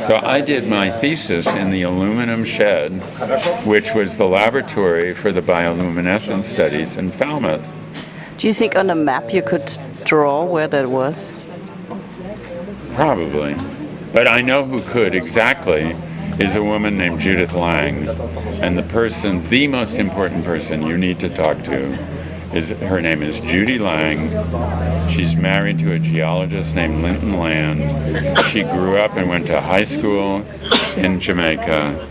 So I did my thesis in the aluminum shed, which was the laboratory for the bioluminescence studies in Falmouth. Do you think on a map you could draw where that was? Probably. But I know who could exactly is a woman named Judith Lang. And the most important person you need to talk to her name is Judy Lang. She's married to a geologist named Linton Land. She grew up and went to high school in Jamaica.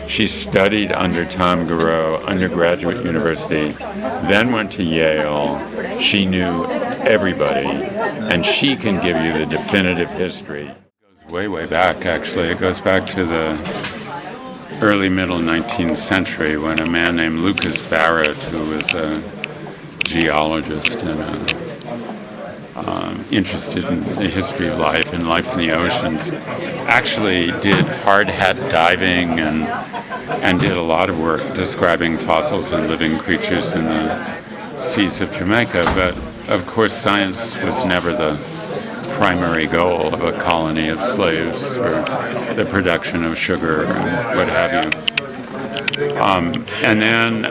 She studied under Tom Garreau, undergraduate university, then went to Yale. She knew everybody, and she can give you the definitive history. It goes way, way back, actually. It goes back to the early middle 19th century when a man named Lucas Barrett, who was a geologist and interested in the history of life and life in the oceans, actually did hard hat diving and did a lot of work describing fossils and living creatures in the seas of Jamaica. But of course science was never the primary goal of a colony of slaves for the production of sugar and what have you. And then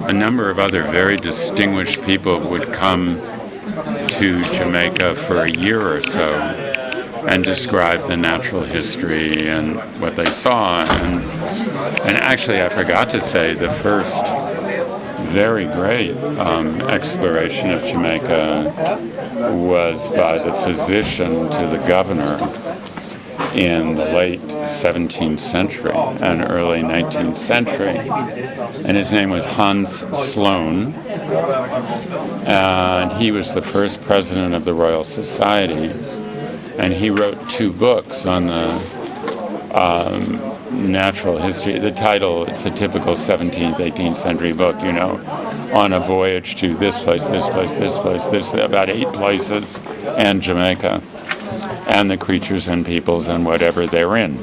a number of other very distinguished people would come to Jamaica for a year or so and describe the natural history and what they saw. And actually, I forgot to say, the first very great exploration of Jamaica was by the physician to the governor in the late 17th century and early 19th century. And his name was Hans Sloane. And he was the first president of the Royal Society. And he wrote 2 books on the natural history. The title, it's a typical 17th, 18th century book, you know, on a voyage to this place, this place, this place, this, about 8 places, and Jamaica, and the creatures and peoples and whatever they're in.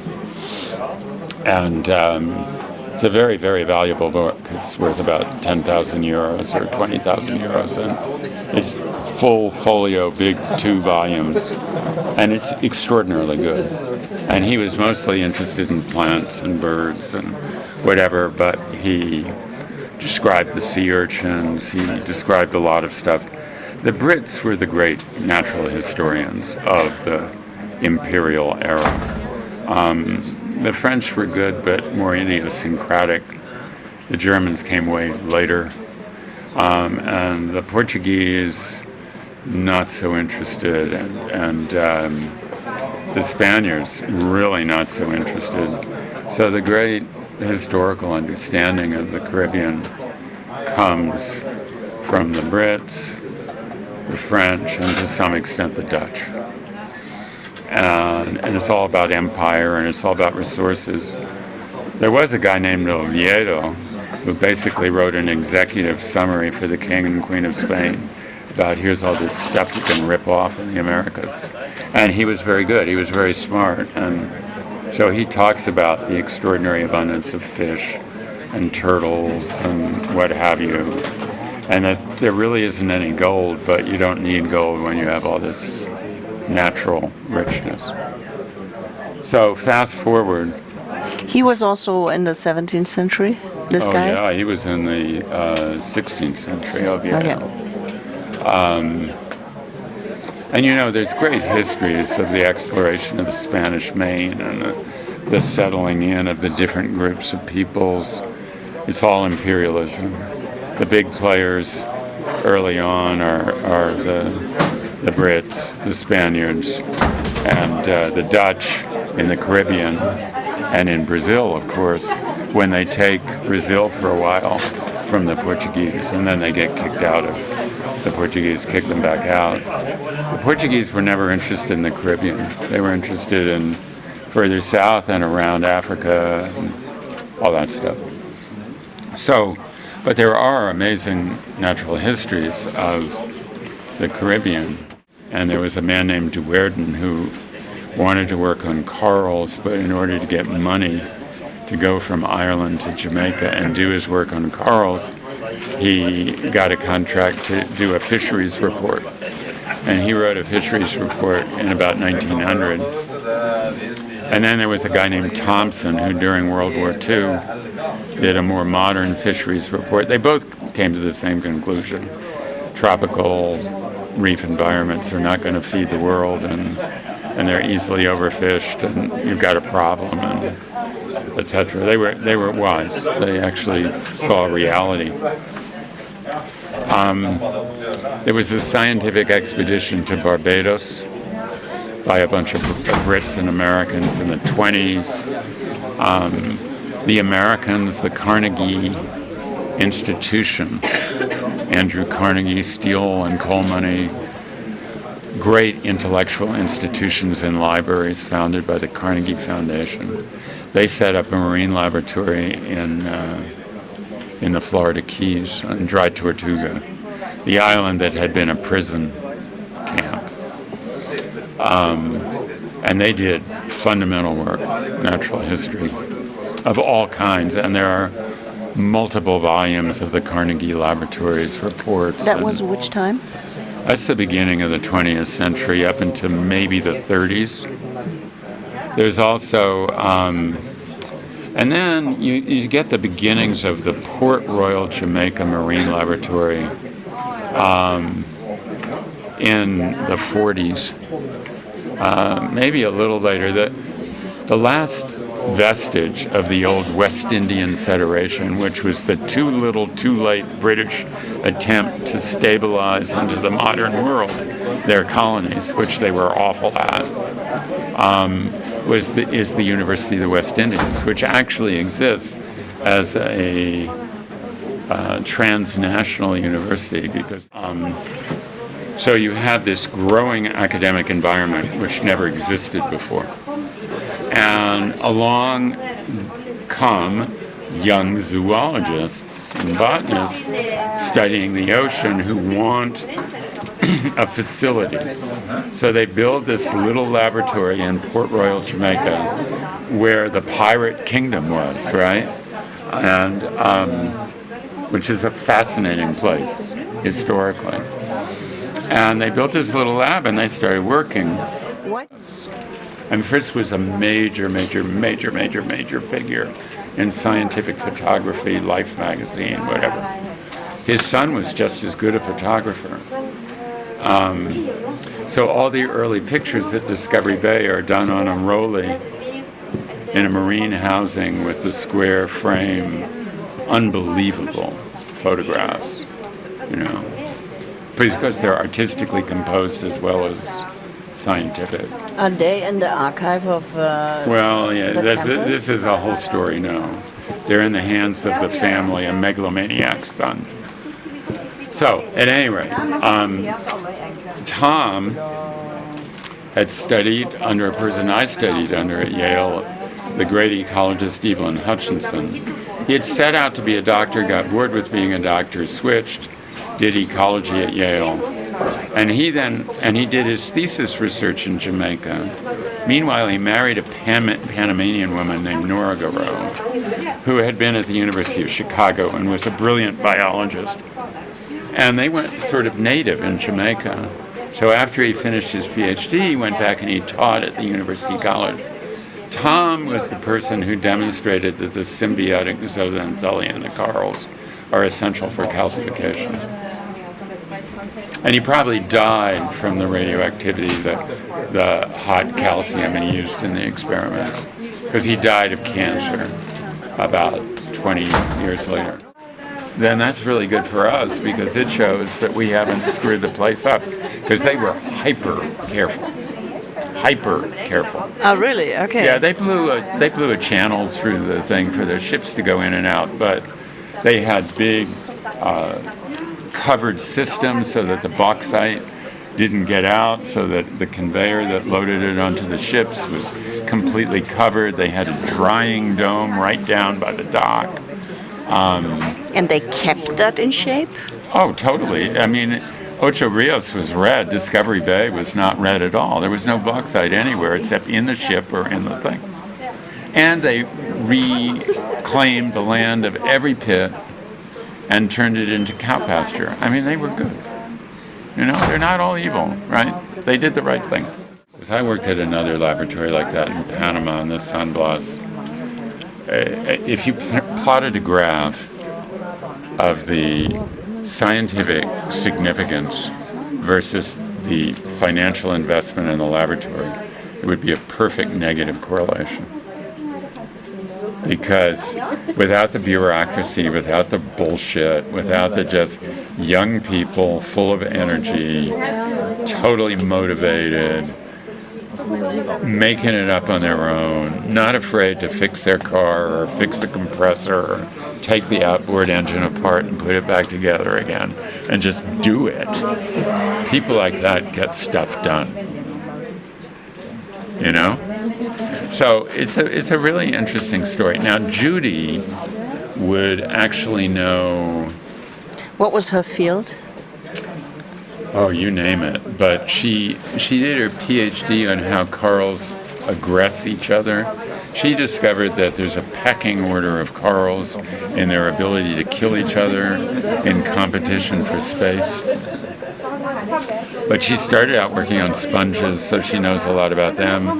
And it's a very, very valuable book. It's worth about 10,000 euros or 20,000 euros. And it's full folio, big 2 volumes. And it's extraordinarily good. And he was mostly interested in plants and birds and whatever, but he described the sea urchins, he described a lot of stuff. The Brits were the great natural historians of the imperial era. The French were good, but more idiosyncratic. The Germans came way later. And the Portuguese, not so interested. And the Spaniards, really not so interested. So the great historical understanding of the Caribbean comes from the Brits, the French, and to some extent the Dutch. And it's all about empire, and it's all about resources. There was a guy named Oviedo who basically wrote an executive summary for the King and Queen of Spain about here's all this stuff you can rip off in the Americas. And he was very good. He was very smart. And so he talks about the extraordinary abundance of fish and turtles and what have you. And that there really isn't any gold, but you don't need gold when you have all this natural richness. So fast forward. He was also in the 17th century, this guy? Oh yeah, he was in the 16th century. And you know, there's great histories of the exploration of the Spanish Main and the settling in of the different groups of peoples. It's all imperialism. The big players early on are the Brits, the Spaniards, and the Dutch in the Caribbean, and in Brazil, of course, when they take Brazil for a while from the Portuguese, and then they get kicked out of the Portuguese, kick them back out. The Portuguese were never interested in the Caribbean. They were interested in further south and around Africa and all that stuff. So, but there are amazing natural histories of the Caribbean. And there was a man named Duerden who wanted to work on corals, but in order to get money to go from Ireland to Jamaica and do his work on corals, he got a contract to do a fisheries report. And he wrote a fisheries report in about 1900. And then there was a guy named Thompson who during World War II did a more modern fisheries report. They both came to the same conclusion. Tropical reef environments are not going to feed the world, and they're easily overfished, and you've got a problem, and etc. They were wise. They actually saw reality. There was a scientific expedition to Barbados by a bunch of Brits and Americans in the 20s. The Americans, the Carnegie Institution, Andrew Carnegie, steel and coal money, great intellectual institutions and libraries founded by the Carnegie Foundation. They set up a marine laboratory in the Florida Keys, in Dry Tortuga, the island that had been a prison camp. And they did fundamental work, natural history of all kinds, and there are multiple volumes of the Carnegie Laboratories reports. That was which time? That's the beginning of the 20th century, up into maybe the 30s. There's also, and then you get the beginnings of the Port Royal Jamaica Marine Laboratory in the 40s. Maybe a little later. The last vestige of the old West Indian Federation, which was the too little, too late British attempt to stabilize into the modern world their colonies, which they were awful at, is the University of the West Indies, which actually exists as a transnational university because so you have this growing academic environment which never existed before. And along come young zoologists and botanists studying the ocean who want a facility. So they build this little laboratory in Port Royal, Jamaica, where the pirate kingdom was, right? And which is a fascinating place historically. And they built this little lab and they started working. What? And Fritz was a major figure in scientific photography, Life magazine, whatever. His son was just as good a photographer. So all the early pictures at Discovery Bay are done on a rollie in a marine housing with the square frame. Unbelievable photographs, you know, because they're artistically composed as well as scientific. Are they in the archive of Well, yeah, this is a whole story now. They're in the hands of the family, a megalomaniac's son. So, at any rate, Tom had studied under a person I studied under at Yale, the great ecologist Evelyn Hutchinson. He had set out to be a doctor, got bored with being a doctor, switched, did ecology at Yale. And he did his thesis research in Jamaica. Meanwhile, he married a Panamanian woman named Nora Garreau, who had been at the University of Chicago and was a brilliant biologist. And they went sort of native in Jamaica. So after he finished his PhD, he went back and he taught at the University College. Tom was the person who demonstrated that the symbiotic zooxanthellae and the corals are essential for calcification. And he probably died from the radioactivity, the hot calcium he used in the experiments, because he died of cancer about 20 years later. Then that's really good for us because it shows that we haven't screwed the place up, because they were hyper careful. Oh, really? Okay. Yeah, they blew a channel through the thing for the ships to go in and out, but they had big covered systems so that the bauxite didn't get out, so that the conveyor that loaded it onto the ships was completely covered. They had a drying dome right down by the dock. And they kept that in shape? Oh, totally. I mean, Ocho Rios was red. Discovery Bay was not red at all. There was no bauxite anywhere except in the ship or in the thing. And they reclaimed the land of every pit and turned it into cow pasture. I mean, they were good. You know, they're not all evil, right? They did the right thing. I worked at another laboratory like that in Panama in the San Blas. If you plotted a graph of the scientific significance versus the financial investment in the laboratory, it would be a perfect negative correlation. Because without the bureaucracy, without the bullshit, without the just young people full of energy, totally motivated, making it up on their own, not afraid to fix their car or fix the compressor or take the outboard engine apart and put it back together again and just do it. People like that get stuff done. You know? So it's a really interesting story. Now Judy would actually know. What was her field? Oh, you name it. But she did her PhD on how corals aggress each other. She discovered that there's a pecking order of corals in their ability to kill each other in competition for space. But she started out working on sponges, so she knows a lot about them.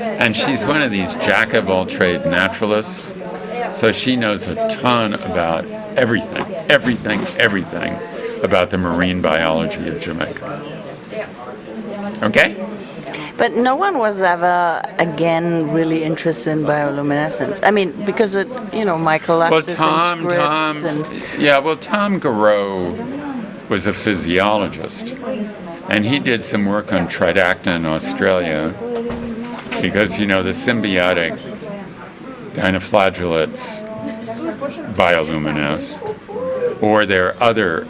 And she's one of these jack-of-all-trade naturalists, so she knows a ton about everything about the marine biology of Jamaica. Okay? But no one was ever, again, really interested in bioluminescence. I mean, because, Michael Axis and Scripps and... Tom Garreau was a physiologist, and he did some work on tridacna in Australia, because, the symbiotic dinoflagellates bioluminesce, or the other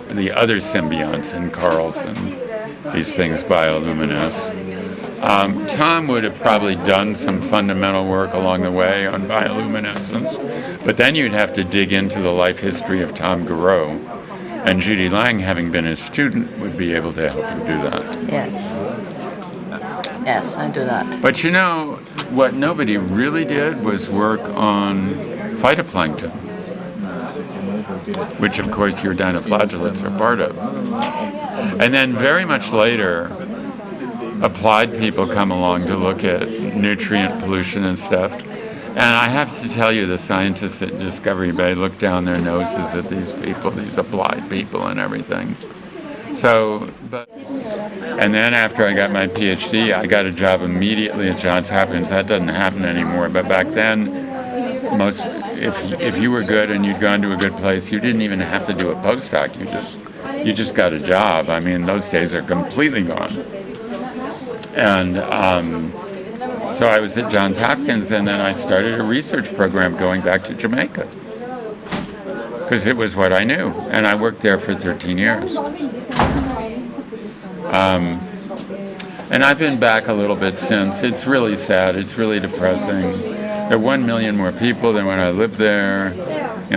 symbionts in corals and these things bioluminesce. Tom would have probably done some fundamental work along the way on bioluminescence, but then you'd have to dig into the life history of Tom Garreau, and Judy Lang, having been his student, would be able to help you do that. Yes, I do that. But what nobody really did was work on phytoplankton, which of course your dinoflagellates are part of. And then very much later, applied people come along to look at nutrient pollution and stuff. And I have to tell you, the scientists at Discovery Bay look down their noses at these people, these applied people and everything. And then after I got my PhD, I got a job immediately at Johns Hopkins. That doesn't happen anymore. But back then, if you were good and you'd gone to a good place, you didn't even have to do a postdoc. You just got a job. I mean, those days are completely gone. And so I was at Johns Hopkins, and then I started a research program going back to Jamaica, because it was what I knew, and I worked there for 13 years. And I've been back a little bit since. It's really sad. It's really depressing. There are 1 million more people than when I lived there.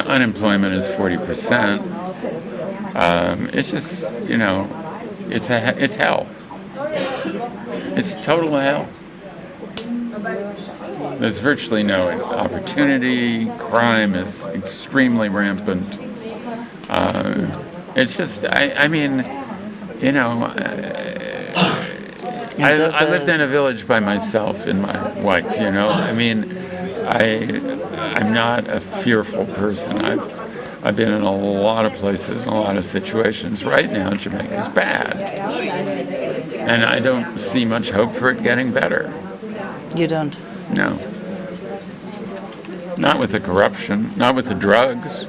Unemployment is 40%. It's just, it's hell. It's total hell. There's virtually no opportunity. Crime is extremely rampant. It's just, I lived in a village by myself and my wife, I'm not a fearful person. I've been in a lot of places, in a lot of situations. Right now, Jamaica's bad. And I don't see much hope for it getting better. You don't? No. Not with the corruption, not with the drugs.